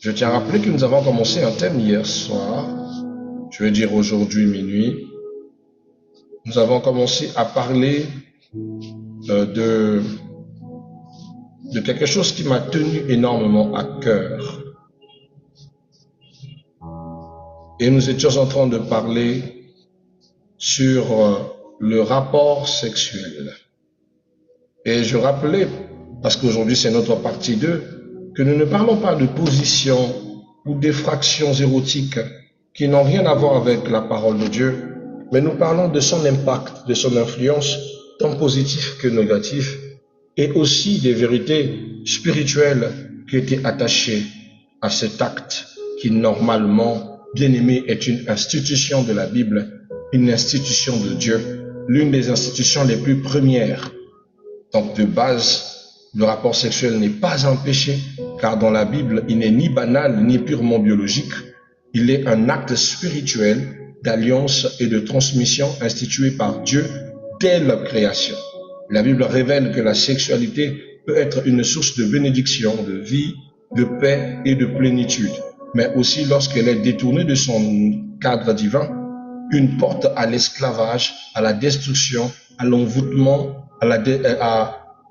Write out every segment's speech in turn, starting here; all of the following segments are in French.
Je tiens à rappeler que nous avons commencé un thème hier soir, je veux dire aujourd'hui minuit. Nous avons commencé à parler de quelque chose qui m'a tenu énormément à cœur. Et nous étions en train de parler sur le rapport sexuel. Et je rappelais, parce qu'aujourd'hui c'est notre partie 2, que nous ne parlons pas de positions ou d'effractions érotiques qui n'ont rien à voir avec la parole de Dieu, mais nous parlons de son impact, de son influence, tant positif que négatif, et aussi des vérités spirituelles qui étaient attachées à cet acte qui normalement, bien aimé, est une institution de la Bible, une institution de Dieu, l'une des institutions les plus premières. Donc de base, le rapport sexuel n'est pas un péché, car dans la Bible, il n'est ni banal ni purement biologique. Il est un acte spirituel d'alliance et de transmission institué par Dieu dès la création. La Bible révèle que la sexualité peut être une source de bénédiction, de vie, de paix et de plénitude, mais aussi lorsqu'elle est détournée de son cadre divin, une porte à l'esclavage, à la destruction, à l'envoûtement,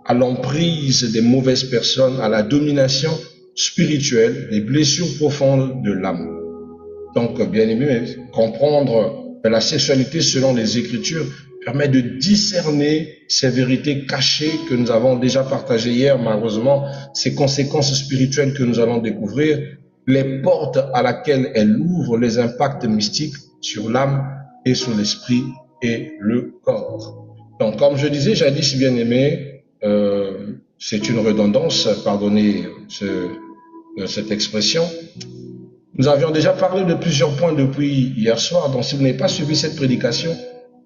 à l'emprise des mauvaises personnes, à la domination spirituelle, des blessures profondes de l'âme. Donc, bien aimé, comprendre la sexualité selon les Écritures permet de discerner ces vérités cachées que nous avons déjà partagées hier, malheureusement, ces conséquences spirituelles que nous allons découvrir, les portes à laquelle elle ouvre, les impacts mystiques sur l'âme et sur l'esprit et le corps. Donc, comme je disais jadis, bien aimé, c'est une redondance, pardonnez cette expression. Nous avions déjà parlé de plusieurs points depuis hier soir, donc si vous n'avez pas suivi cette prédication,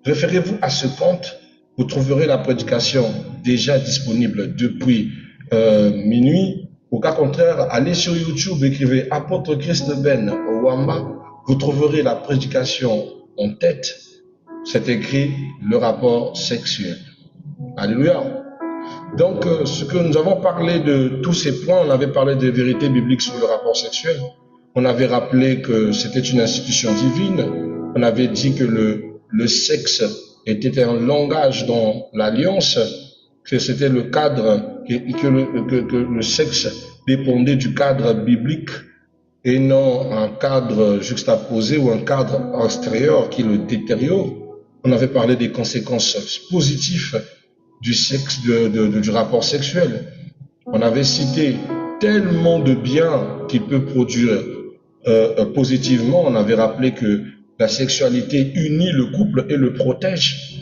référez-vous à ce compte, vous trouverez la prédication déjà disponible depuis minuit. Au cas contraire, allez sur YouTube, écrivez Apôtre Christ Ben Wamba, vous trouverez la prédication en tête, c'est écrit le rapport sexuel. Alléluia. Donc, ce que nous avons parlé de tous ces points, on avait parlé des vérités bibliques sur le rapport sexuel. On avait rappelé que c'était une institution divine. On avait dit que le sexe était un langage dans l'alliance, que c'était le cadre, que le sexe dépendait du cadre biblique et non un cadre juxtaposé ou un cadre extérieur qui le détériore. On avait parlé des conséquences positives du sexe, du rapport sexuel. On avait cité tellement de biens qu'il peut produire positivement. On avait rappelé que la sexualité unit le couple et le protège.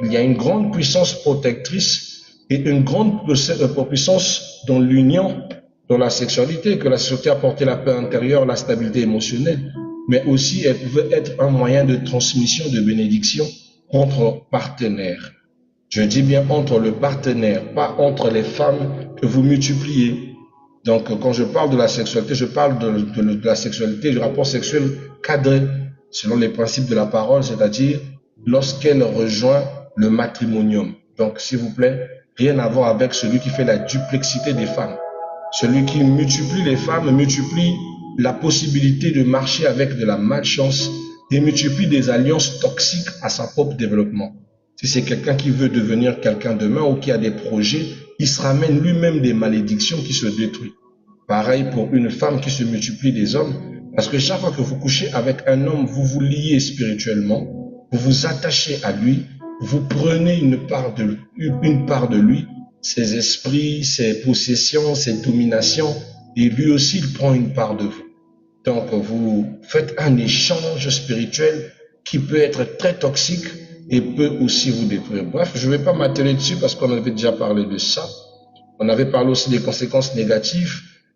Il y a une grande puissance protectrice et une grande puissance dans l'union, dans la sexualité, que la sexualité apportait la paix intérieure, la stabilité émotionnelle, mais aussi elle pouvait être un moyen de transmission de bénédiction entre partenaires. Je dis bien entre le partenaire, pas entre les femmes que vous multipliez. Donc, quand je parle de la sexualité, je parle de la sexualité, du rapport sexuel cadré, selon les principes de la parole, c'est-à-dire lorsqu'elle rejoint le matrimonium. Donc, s'il vous plaît, rien à voir avec celui qui fait la duplexité des femmes. Celui qui multiplie les femmes multiplie la possibilité de marcher avec de la malchance et multiplie des alliances toxiques à son propre développement. Si c'est quelqu'un qui veut devenir quelqu'un demain ou qui a des projets, il se ramène lui-même des malédictions qui se détruisent. Pareil pour une femme qui se multiplie des hommes, parce que chaque fois que vous couchez avec un homme, vous vous liez spirituellement, vous vous attachez à lui, vous prenez une part de lui, ses esprits, ses possessions, ses dominations, et lui aussi il prend une part de vous. Donc vous faites un échange spirituel qui peut être très toxique et peut aussi vous détruire. Bref, je ne vais pas m'atteler dessus parce qu'on avait déjà parlé de ça. On avait parlé aussi des conséquences négatives,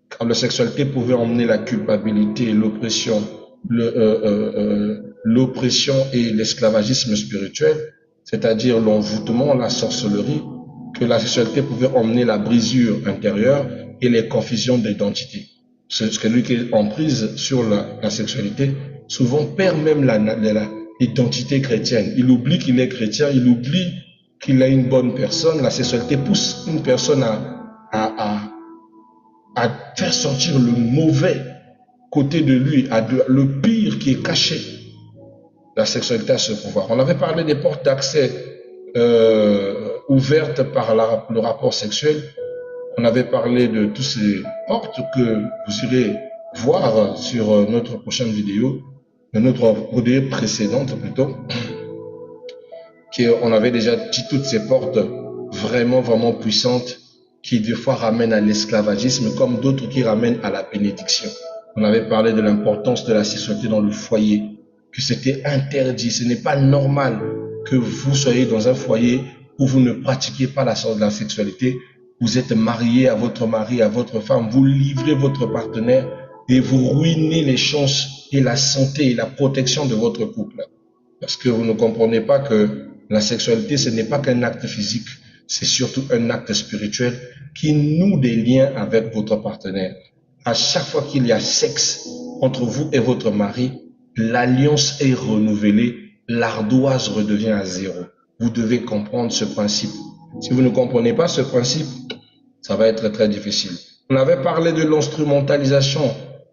car la sexualité pouvait emmener la culpabilité, l'oppression et l'esclavagisme spirituel, c'est-à-dire l'envoûtement, la sorcellerie, que la sexualité pouvait emmener la brisure intérieure et les confusions d'identité. Celui qui est en prise sur la sexualité, souvent perd même l'identité chrétienne. Il oublie qu'il est chrétien, il oublie qu'il est une bonne personne. La sexualité pousse une personne à faire sortir le mauvais côté de lui a le pire qui est caché. La sexualité a ce pouvoir. On avait parlé des portes d'accès ouvertes par le rapport sexuel. On avait parlé de toutes ces portes que vous irez voir sur notre prochaine vidéo, notre vidéo précédente plutôt, qu'on avait déjà dit toutes ces portes vraiment puissantes qui des fois ramènent à l'esclavagisme comme d'autres qui ramènent à la bénédiction. On avait parlé de l'importance de la sexualité dans le foyer, que c'était interdit. Ce n'est pas normal que vous soyez dans un foyer où vous ne pratiquiez pas la sexualité. Vous êtes marié à votre mari, à votre femme, vous livrez votre partenaire et vous ruinez les chances et la santé et la protection de votre couple. Parce que vous ne comprenez pas que la sexualité, ce n'est pas qu'un acte physique, c'est surtout un acte spirituel qui noue des liens avec votre partenaire. À chaque fois qu'il y a sexe entre vous et votre mari, l'alliance est renouvelée, l'ardoise redevient à zéro. Vous devez comprendre ce principe. Si vous ne comprenez pas ce principe, ça va être très difficile. On avait parlé de l'instrumentalisation,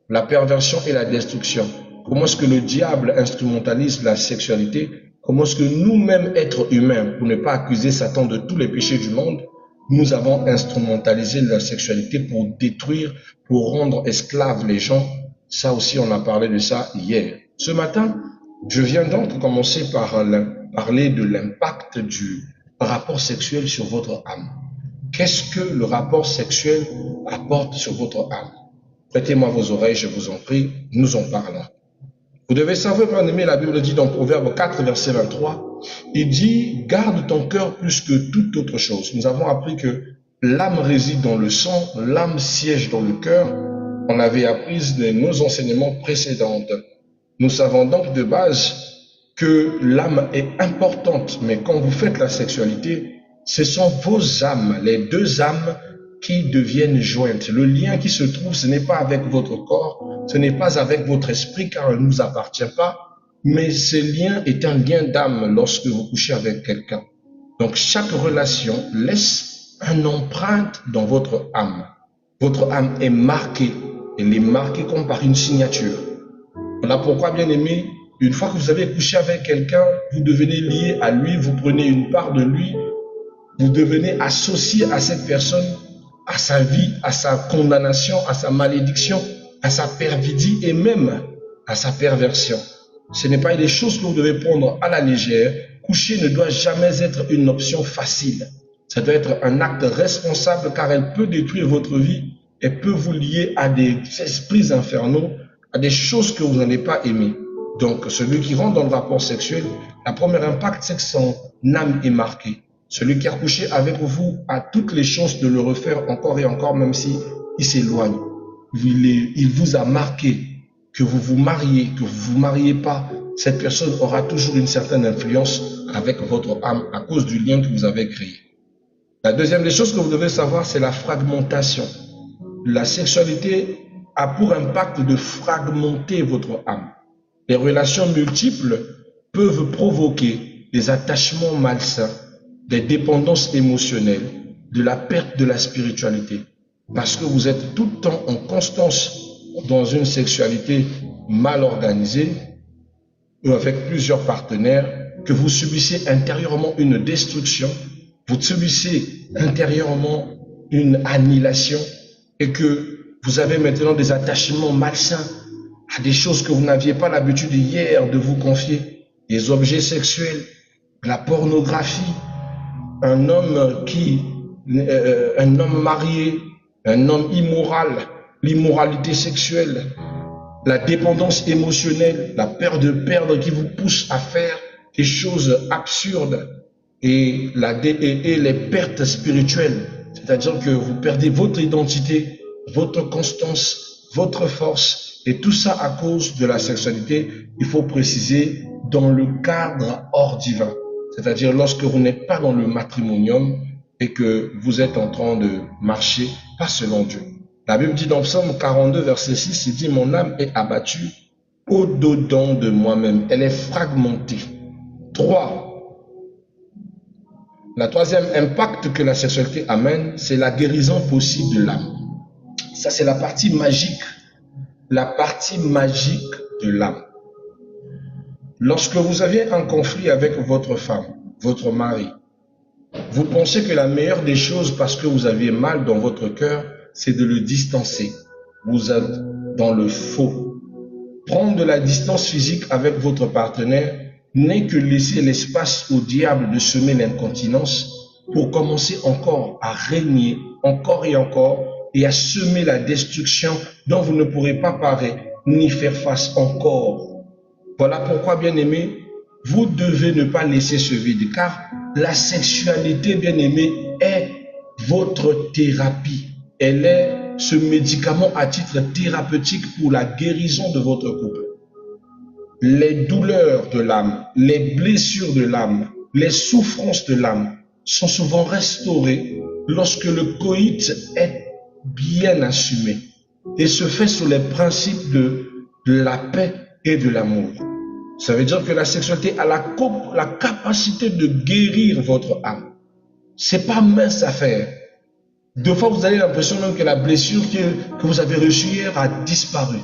la perversion et la destruction. Comment est-ce que le diable instrumentalise la sexualité? Comment est-ce que nous-mêmes, êtres humains, pour ne pas accuser Satan de tous les péchés du monde, nous avons instrumentalisé la sexualité pour détruire, pour rendre esclaves les gens? Ça aussi, on a parlé de ça hier. Ce matin, je viens donc commencer par parler de l'impact du rapport sexuel sur votre âme. Qu'est-ce que le rapport sexuel apporte sur votre âme? Prêtez-moi vos oreilles, je vous en prie, nous en parlons. Vous devez savoir, bien aimé, la Bible dit dans Proverbe 4, verset 23, il dit, garde ton cœur plus que toute autre chose. Nous avons appris que l'âme réside dans le sang, l'âme siège dans le cœur. On avait appris de nos enseignements précédents. Nous savons donc de base que l'âme est importante, mais quand vous faites la sexualité, ce sont vos âmes, les deux âmes qui deviennent jointes. Le lien qui se trouve, ce n'est pas avec votre corps, ce n'est pas avec votre esprit, car il ne nous appartient pas, mais ce lien est un lien d'âme lorsque vous couchez avec quelqu'un. Donc chaque relation laisse une empreinte dans votre âme. Votre âme est marquée, elle est marquée comme par une signature. Voilà pourquoi, bien aimé, une fois que vous avez couché avec quelqu'un, vous devenez lié à lui, vous prenez une part de lui, vous devenez associé à cette personne, à sa vie, à sa condamnation, à sa malédiction, à sa perfidie et même à sa perversion. Ce n'est pas des choses que vous devez prendre à la légère. Coucher ne doit jamais être une option facile. Ça doit être un acte responsable car elle peut détruire votre vie et peut vous lier à des esprits infernaux, à des choses que vous n'allez pas aimer. Donc, celui qui rentre dans le rapport sexuel, la première impact, c'est que son âme est marquée. Celui qui a couché avec vous a toutes les chances de le refaire encore et encore, même si il s'éloigne. Il vous a marqué. Que vous vous mariez, que vous vous mariez pas, cette personne aura toujours une certaine influence avec votre âme à cause du lien que vous avez créé. La deuxième des choses que vous devez savoir, c'est la fragmentation. La sexualité a pour impact de fragmenter votre âme. Les relations multiples peuvent provoquer des attachements malsains, des dépendances émotionnelles, de la perte de la spiritualité. Parce que vous êtes tout le temps en constance dans une sexualité mal organisée ou avec plusieurs partenaires, que vous subissez intérieurement une destruction, vous subissez intérieurement une annihilation et que vous avez maintenant des attachements malsains à des choses que vous n'aviez pas l'habitude hier de vous confier, des objets sexuels, la pornographie, un homme marié, un homme immoral, l'immoralité sexuelle, la dépendance émotionnelle, la peur de perdre qui vous pousse à faire des choses absurdes et les pertes spirituelles, c'est-à-dire que vous perdez votre identité, votre constance, votre force et tout ça à cause de la sexualité, il faut préciser, dans le cadre hors divin, c'est-à-dire lorsque vous n'êtes pas dans le matrimonium et que vous êtes en train de marcher pas selon Dieu. La Bible dit dans Psaume 42, verset 6, il dit « Mon âme est abattue au-dedans de moi-même. » Elle est fragmentée. 3. La troisième impact que la sexualité amène, c'est la guérison possible de l'âme. Ça, c'est la partie magique la partie magique de l'âme. Lorsque vous avez un conflit avec votre femme, votre mari, vous pensez que la meilleure des choses, parce que vous aviez mal dans votre cœur, c'est de le distancer. Vous êtes dans le faux. Prendre de la distance physique avec votre partenaire n'est que laisser l'espace au diable de semer l'incontinence pour commencer encore à régner, encore et à semer la destruction dont vous ne pourrez pas parer ni faire face encore. Voilà pourquoi, bien-aimés, vous devez ne pas laisser ce vide, car la sexualité, bien-aimés, est votre thérapie. Elle est ce médicament à titre thérapeutique pour la guérison de votre couple. Les douleurs de l'âme, les blessures de l'âme, les souffrances de l'âme sont souvent restaurées lorsque le coït est bien assumé et se fait sous les principes de la paix et de l'amour. Ça veut dire que la sexualité a la capacité de guérir votre âme. C'est pas mince affaire. Deux fois, vous avez l'impression même que la blessure que vous avez reçue hier a disparu.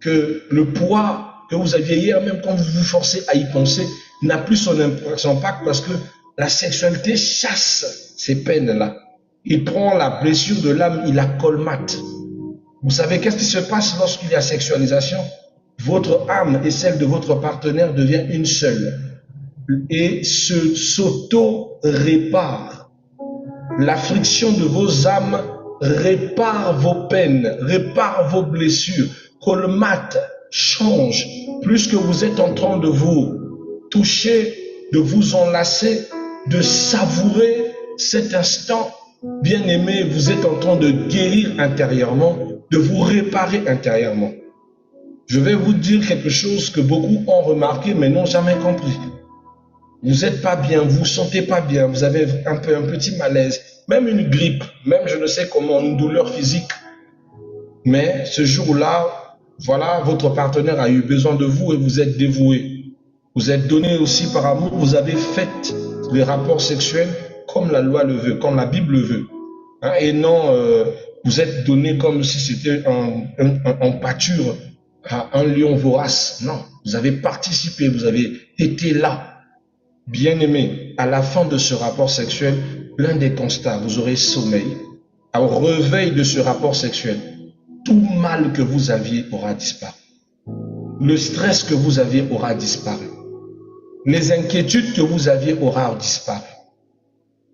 Que le poids que vous aviez hier, même quand vous vous forcez à y penser, n'a plus son impact parce que la sexualité chasse ces peines-là. Il prend la blessure de l'âme, il la colmate. Vous savez qu'est-ce qui se passe lorsqu'il y a sexualisation? Votre âme et celle de votre partenaire deviennent une seule et s'auto-répare. La friction de vos âmes répare vos peines, répare vos blessures, colmate, change. Plus que vous êtes en train de vous toucher, de vous enlacer, de savourer cet instant, bien-aimé, vous êtes en train de guérir intérieurement, de vous réparer intérieurement. Je vais vous dire quelque chose que beaucoup ont remarqué mais n'ont jamais compris. Vous n'êtes pas bien, vous ne vous sentez pas bien, vous avez un petit malaise, même une grippe, même je ne sais comment, une douleur physique. Mais ce jour-là, voilà, votre partenaire a eu besoin de vous et vous êtes dévoué. Vous êtes donné aussi par amour, vous avez fait les rapports sexuels comme la loi le veut, comme la Bible le veut. Hein, et non, vous êtes donné comme si c'était en pâture à un lion vorace. Non, vous avez participé, vous avez été là. Bien-aimé, à la fin de ce rapport sexuel, l'un des constats, vous aurez sommeil. Au réveil de ce rapport sexuel, tout mal que vous aviez aura disparu. Le stress que vous aviez aura disparu. Les inquiétudes que vous aviez aura disparu.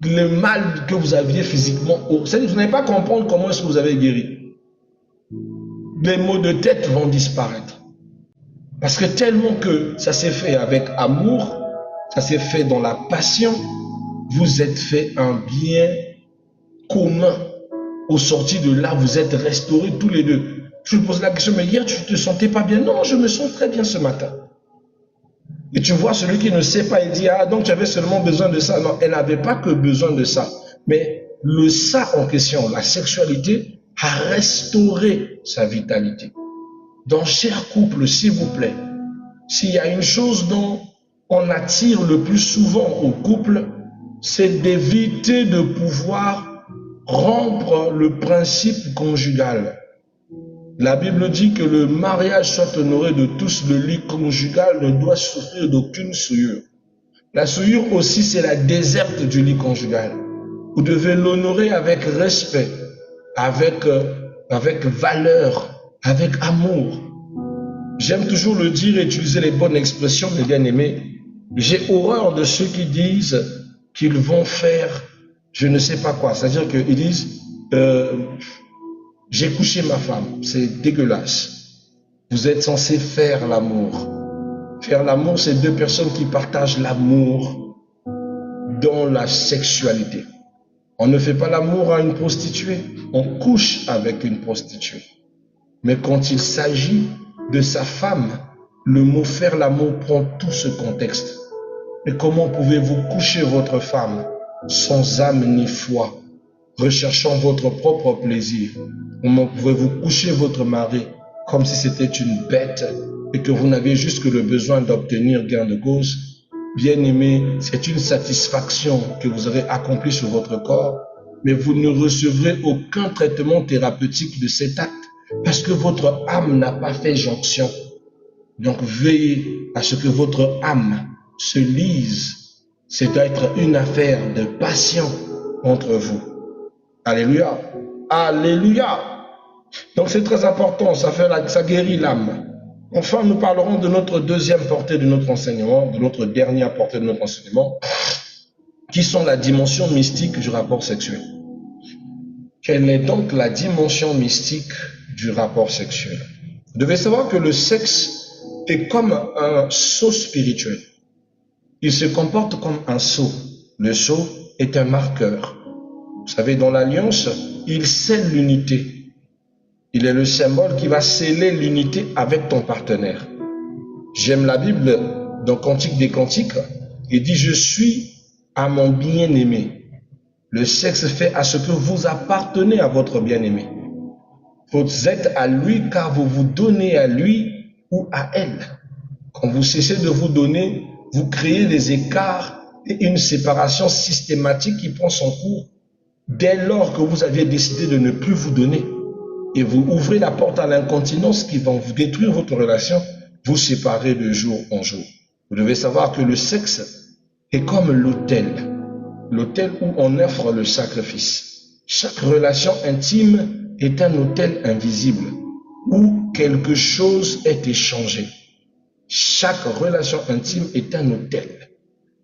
Le mal que vous aviez physiquement, vous n'allez pas comprendre comment est-ce que vous avez guéri. Les maux de tête vont disparaître. Parce que tellement que ça s'est fait avec amour, ça s'est fait dans la passion, vous êtes fait un bien commun. Au sorti de là, vous êtes restaurés tous les deux. Je me pose la question, mais hier, tu ne te sentais pas bien? Non, je me sens très bien ce matin. Et tu vois celui qui ne sait pas, il dit, ah, donc tu avais seulement besoin de ça. Non, elle n'avait pas que besoin de ça. Mais le ça en question, la sexualité, a restauré sa vitalité. Dans cher couple, s'il vous plaît, s'il y a une chose dont on attire le plus souvent au couple, c'est d'éviter de pouvoir rompre le principe conjugal. La Bible dit que le mariage soit honoré de tous, le lit conjugal ne doit souffrir d'aucune souillure. La souillure aussi, c'est la déserte du lit conjugal. Vous devez l'honorer avec respect, avec valeur, avec amour. J'aime toujours le dire et utiliser les bonnes expressions, mes bien-aimés. J'ai horreur de ceux qui disent qu'ils vont faire je ne sais pas quoi. C'est-à-dire qu'ils disent j'ai couché ma femme. C'est dégueulasse. Vous êtes censé faire l'amour. Faire l'amour, c'est deux personnes qui partagent l'amour dans la sexualité. On ne fait pas l'amour à une prostituée. On couche avec une prostituée. Mais quand il s'agit de sa femme, le mot faire l'amour prend tout ce contexte. Et comment pouvez-vous coucher votre femme sans âme ni foi, recherchant votre propre plaisir? Comment pouvez-vous coucher votre mari comme si c'était une bête et que vous n'aviez juste que le besoin d'obtenir gain de cause? Bien-aimé, c'est une satisfaction que vous aurez accomplie sur votre corps, mais vous ne recevrez aucun traitement thérapeutique de cet acte Parce que votre âme n'a pas fait jonction. Donc veillez à ce que votre âme se lise. C'est d'être une affaire de passion entre vous. Alléluia. Alléluia. Donc c'est très important, ça guérit l'âme. Enfin, nous parlerons de notre deuxième portée de notre enseignement, de notre dernière portée de notre enseignement, qui sont la dimension mystique du rapport sexuel. Quelle est donc la dimension mystique du rapport sexuel? Vous devez savoir que le sexe est comme un sceau spirituel. Il se comporte comme un sceau. Le sceau est un marqueur. Vous savez, dans l'alliance, il scelle l'unité. Il est le symbole qui va sceller l'unité avec ton partenaire. J'aime la Bible dans Cantique des Cantiques. Il dit, je suis à mon bien-aimé. Le sexe fait à ce que vous appartenez à votre bien-aimé. Vous êtes à lui car vous vous donnez à lui ou à elle. Quand vous cessez de vous donner, vous créez des écarts et une séparation systématique qui prend son cours dès lors que vous aviez décidé de ne plus vous donner. Et vous ouvrez la porte à l'incontinence qui va vous détruire votre relation, vous séparer de jour en jour. Vous devez savoir que le sexe est comme l'autel où on offre le sacrifice. Chaque relation intime est un autel invisible où quelque chose est échangé. Chaque relation intime est un autel.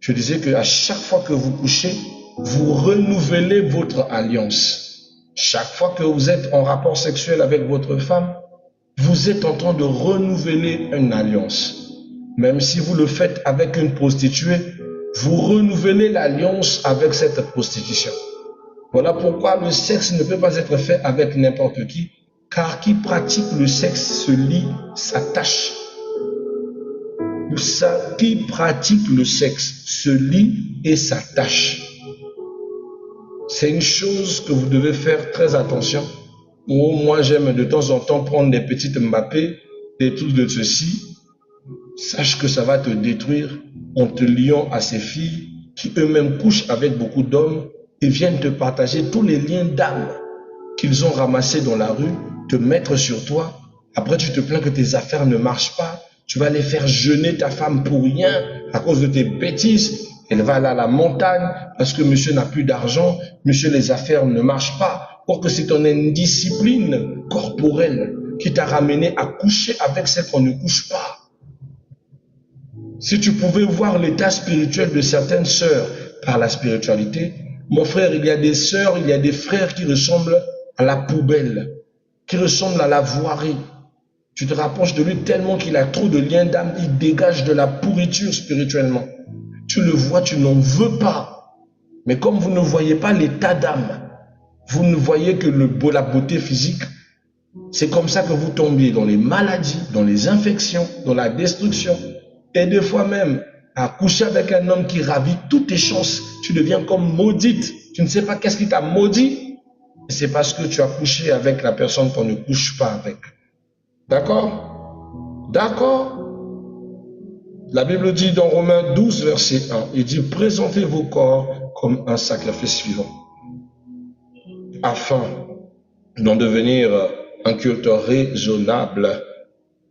Je disais qu'à chaque fois que vous couchez, vous renouvelez votre alliance. Chaque fois que vous êtes en rapport sexuel avec votre femme, vous êtes en train de renouveler une alliance. Même si vous le faites avec une prostituée, vous renouvelez l'alliance avec cette prostitution. Voilà pourquoi le sexe ne peut pas être fait avec n'importe qui, car qui pratique le sexe se lie, s'attache. Qui pratique le sexe se lie et s'attache. C'est une chose que vous devez faire très attention. Moi, j'aime de temps en temps prendre des petites Mbappé, des trucs de ceci. Sache que ça va te détruire en te liant à ces filles qui eux-mêmes couchent avec beaucoup d'hommes et viennent te partager tous les liens d'âme qu'ils ont ramassés dans la rue, te mettre sur toi. Après, tu te plains que tes affaires ne marchent pas. Tu vas les faire jeûner ta femme pour rien à cause de tes bêtises. Elle va aller à la montagne parce que monsieur n'a plus d'argent, monsieur les affaires ne marchent pas. Or que c'est ton indiscipline corporelle qui t'a ramené à coucher avec celle qu'on ne couche pas. Si tu pouvais voir l'état spirituel de certaines sœurs par la spiritualité, mon frère, il y a des sœurs, il y a des frères qui ressemblent à la poubelle, qui ressemblent à la voirie. Tu te rapproches de lui tellement qu'il a trop de liens d'âme, il dégage de la pourriture spirituellement. Tu le vois, tu n'en veux pas. Mais comme vous ne voyez pas l'état d'âme, vous ne voyez que la beauté physique, c'est comme ça que vous tombiez dans les maladies, dans les infections, dans la destruction. Et des fois même, à coucher avec un homme qui ravit toutes tes chances, tu deviens comme maudite. Tu ne sais pas qu'est-ce qui t'a maudit. C'est parce que tu as couché avec la personne qu'on ne couche pas avec. D'accord? D'accord? La Bible dit dans Romains 12, verset 1, il dit « Présentez vos corps comme un sacrifice vivant, afin d'en devenir un culte raisonnable. »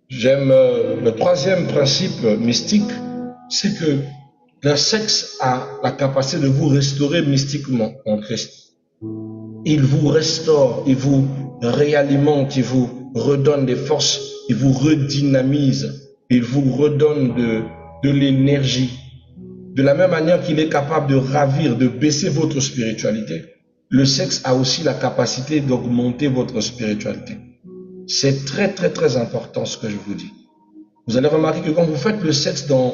J'aime le troisième principe mystique, c'est que le sexe a la capacité de vous restaurer mystiquement en Christ. Il vous restaure, il vous réalimente, il vous redonne des forces, il vous redynamise, il vous redonne de l'énergie. De la même manière qu'il est capable de ravir, de baisser votre spiritualité, le sexe a aussi la capacité d'augmenter votre spiritualité. C'est très très très important ce que je vous dis. Vous allez remarquer que quand vous faites le sexe dans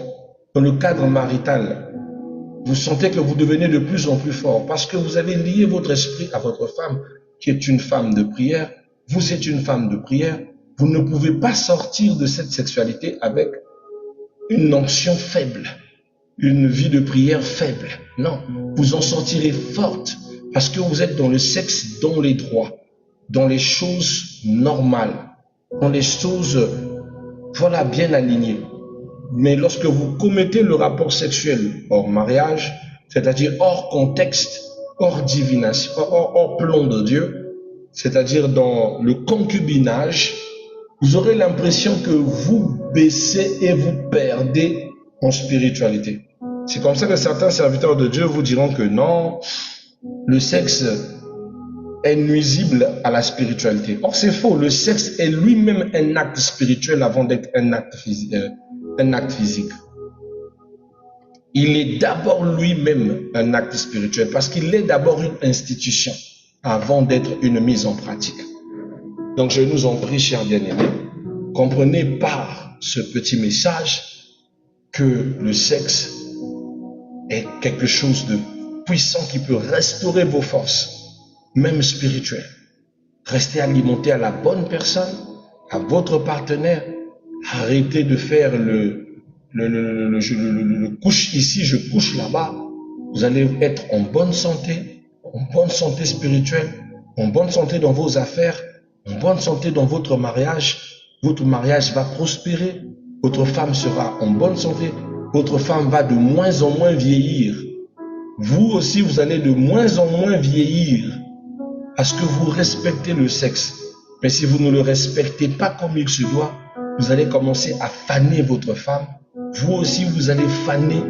le cadre marital, vous sentez que vous devenez de plus en plus fort parce que vous avez lié votre esprit à votre femme qui est une femme de prière. Vous êtes une femme de prière. Vous ne pouvez pas sortir de cette sexualité avec une onction faible, une vie de prière faible. Non, vous en sortirez forte parce que vous êtes dans le sexe, dans les droits, dans les choses normales, dans les choses, voilà, bien alignées. Mais lorsque vous commettez le rapport sexuel hors mariage, c'est-à-dire hors contexte, hors divination, hors plan de Dieu, c'est-à-dire dans le concubinage, vous aurez l'impression que vous baissez et vous perdez en spiritualité. C'est comme ça que certains serviteurs de Dieu vous diront que non, le sexe est nuisible à la spiritualité. Or, c'est faux. Le sexe est lui-même un acte spirituel avant d'être un acte physique. Il est d'abord lui-même un acte spirituel parce qu'il est d'abord une institution avant d'être une mise en pratique. Donc, je nous en prie, chers bien-aimés, comprenez par ce petit message que le sexe est quelque chose de puissant qui peut restaurer vos forces, même spirituelles. Restez alimenté à la bonne personne, à votre partenaire. Arrêtez de faire le couche ici, je couche là-bas. Vous allez être en bonne santé spirituelle, en bonne santé dans vos affaires, en bonne santé dans votre mariage. Votre mariage va prospérer. Votre femme sera en bonne santé. Votre femme va de moins en moins vieillir. Vous aussi, vous allez de moins en moins vieillir parce que vous respectez le sexe. Mais si vous ne le respectez pas comme il se doit, vous allez commencer à faner votre femme. Vous aussi, vous allez faner.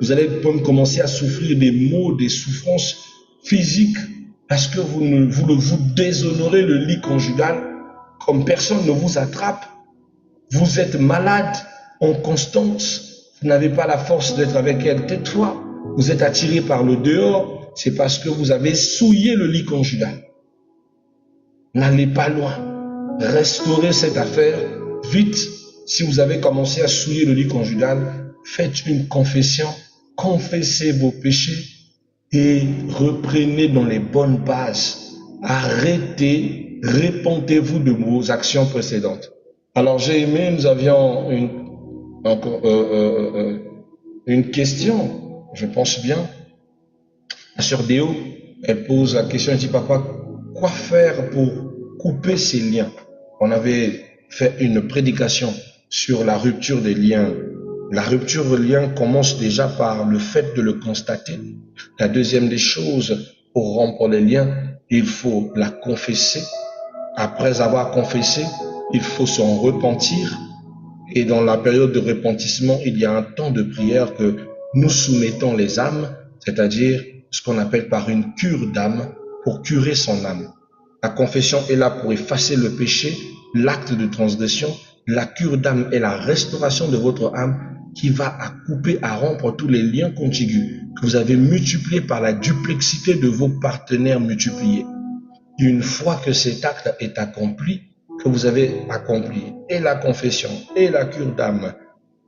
Vous allez même commencer à souffrir des maux, des souffrances physiques parce que vous déshonorez le lit conjugal comme personne ne vous attrape. Vous êtes malade en constance. Vous n'avez pas la force d'être avec elle. Tais-toi. Vous êtes attiré par le dehors. C'est parce que vous avez souillé le lit conjugal. N'allez pas loin. Restaurez cette affaire vite. Si vous avez commencé à souiller le lit conjugal, faites une confession. Confessez vos péchés et reprenez dans les bonnes bases. Arrêtez, répentez-vous de vos actions précédentes. Alors j'ai aimé, nous avions une question, je pense bien. La sœur Déo, elle pose la question, elle dit, papa, quoi faire pour couper ces liens? On avait fait une prédication sur la rupture des liens. La rupture des liens commence déjà par le fait de le constater. La deuxième des choses, pour rompre les liens, il faut la confesser. Après avoir confessé, il faut s'en repentir. Et dans la période de repentissement, il y a un temps de prière que nous soumettons les âmes, c'est-à-dire ce qu'on appelle par une cure d'âme, pour curer son âme. La confession est là pour effacer le péché, l'acte de transgression. La cure d'âme est la restauration de votre âme qui va à couper, à rompre tous les liens contigus que vous avez multipliés par la duplexité de vos partenaires multipliés. Une fois que cet acte est accompli, que vous avez accompli et la confession, et la cure d'âme,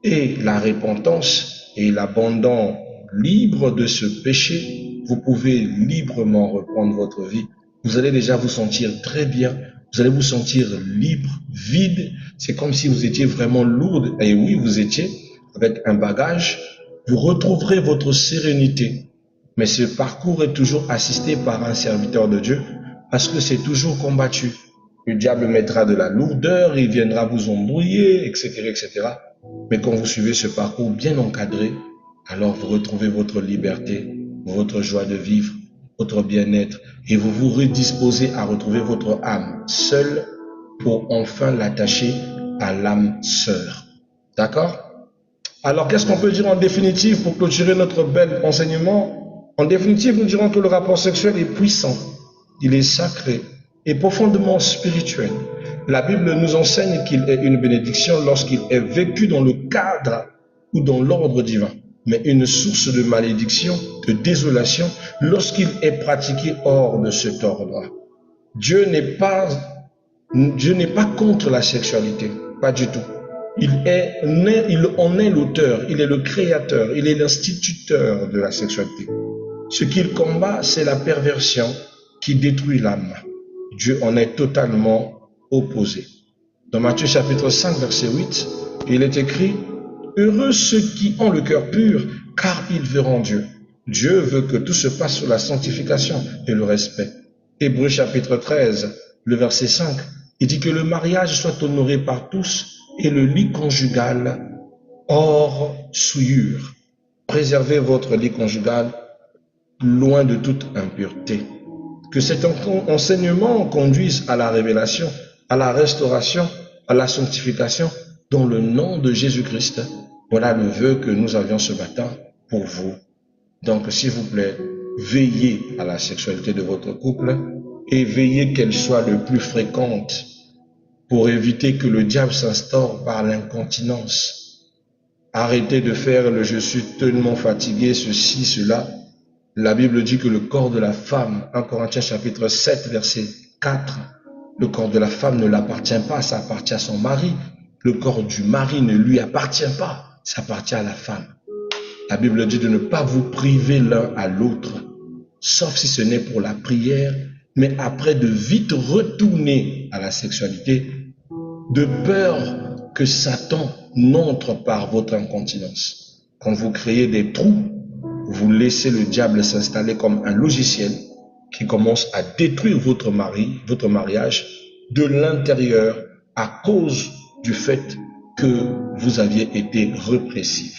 et la repentance, et l'abandon libre de ce péché, vous pouvez librement reprendre votre vie. Vous allez déjà vous sentir très bien, vous allez vous sentir libre, vide. C'est comme si vous étiez vraiment lourde, et oui, vous étiez avec un bagage. Vous retrouverez votre sérénité. Mais ce parcours est toujours assisté par un serviteur de Dieu, parce que c'est toujours combattu. Le diable mettra de la lourdeur, il viendra vous embrouiller, etc., etc. Mais quand vous suivez ce parcours bien encadré, alors vous retrouvez votre liberté, votre joie de vivre, votre bien-être, et vous vous redisposez à retrouver votre âme seule pour enfin l'attacher à l'âme sœur. D'accord? Alors, qu'est-ce qu'on peut dire en définitive pour clôturer notre bel enseignement? En définitive, nous dirons que le rapport sexuel est puissant, il est sacré et profondément spirituel. La Bible nous enseigne qu'il est une bénédiction lorsqu'il est vécu dans le cadre ou dans l'ordre divin, mais une source de malédiction, de désolation, lorsqu'il est pratiqué hors de cet ordre. Dieu n'est pas contre la sexualité, pas du tout. Il en est l'auteur, il est le créateur, il est l'instituteur de la sexualité. Ce qu'il combat, c'est la perversion qui détruit l'âme. Dieu en est totalement opposé. Dans Matthieu chapitre 5, verset 8, il est écrit « Heureux ceux qui ont le cœur pur, car ils verront Dieu. » Dieu veut que tout se passe sur la sanctification et le respect. Hébreux chapitre 13, le verset 5, il dit que le mariage soit honoré par tous et le lit conjugal hors souillure. Préservez votre lit conjugal loin de toute impureté. Que cet enseignement conduise à la révélation, à la restauration, à la sanctification, dans le nom de Jésus-Christ. Voilà le vœu que nous avions ce matin pour vous. Donc, s'il vous plaît, veillez à la sexualité de votre couple et veillez qu'elle soit le plus fréquente pour éviter que le diable s'instaure par l'incontinence. Arrêtez de faire le « je suis tellement fatigué », ceci, cela. La Bible dit que le corps de la femme, 1 Corinthiens chapitre 7, verset 4, le corps de la femme ne l'appartient pas, ça appartient à son mari. Le corps du mari ne lui appartient pas, ça appartient à la femme. La Bible dit de ne pas vous priver l'un à l'autre, sauf si ce n'est pour la prière, mais après de vite retourner à la sexualité, de peur que Satan n'entre par votre incontinence. Quand vous créez des trous, vous laissez le diable s'installer comme un logiciel qui commence à détruire votre mariage de l'intérieur à cause du fait que vous aviez été répressif.